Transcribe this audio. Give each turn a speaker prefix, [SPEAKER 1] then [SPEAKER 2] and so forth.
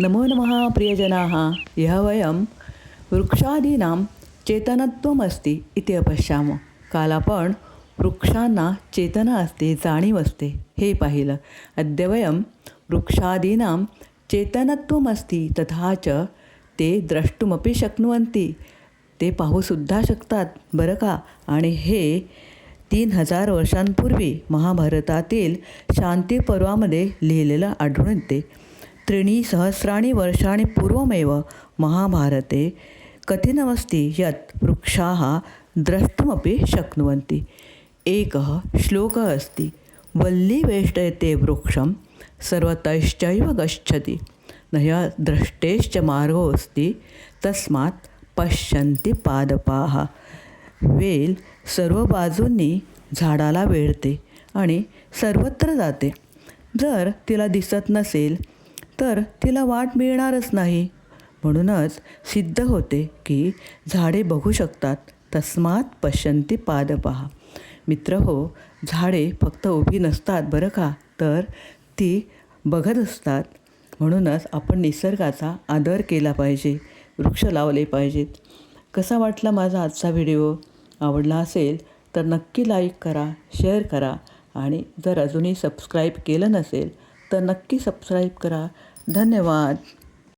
[SPEAKER 1] नमो नमः प्रियजनाः। ह्यः वयं वृक्षादीनां चेतनत्वमस्ति इति अपश्यामः। काल आपण वृक्षांना चेतना असते, जाणीव असते हे पाहिलं। अद्य वयं वृक्षादीनां चेतनत्वमस्ति तथा च ते द्रष्टुमपि शक्नुवन्ति, ते पाहूसुद्धा शकतात बरं का। आणि हे 3000 वर्षांपूर्वी महाभारतातील शांती पर्वामध्ये लिहिलेलं आढळून येते। त्रीणि सहस्राणि वर्षाणि पूर्वमेव महाभारते कथितमस्ति यत् वृक्षाः द्रष्टुमपि शक्नुवन्ति। एकः श्लोकः अस्ति, वल्ली वेष्टयते वृक्षं सर्वतश्चैव गच्छति न द्रष्टेश्च मार्गोऽस्ति तस्मात् पश्यन्ति पादपाः। वेल सर्व बाजूंनी झाडाला वेढते आणि सर्वत्र जाते। जर तिला दिसत नसेल तर तिला वाट मिळणारच नाही। म्हणूनच सिद्ध होते की झाडे बघू शकतात, तस्मात् पश्यन्ति पादपाः। मित्रहो, झाडे फक्त उभी नसतात बरं का, तर ती बघत असतात। म्हणूनच आपण निसर्गाचा आदर केला पाहिजे, वृक्ष लावले पाहिजेत। कसा वाटला माझा आजचा व्हिडिओ? आवडला असेल तर नक्की लाईक करा, शेअर करा आणि जर अजूनही सबस्क्राईब केलं नसेल तर नक्की सबस्क्राईब करा। धन्यवाद।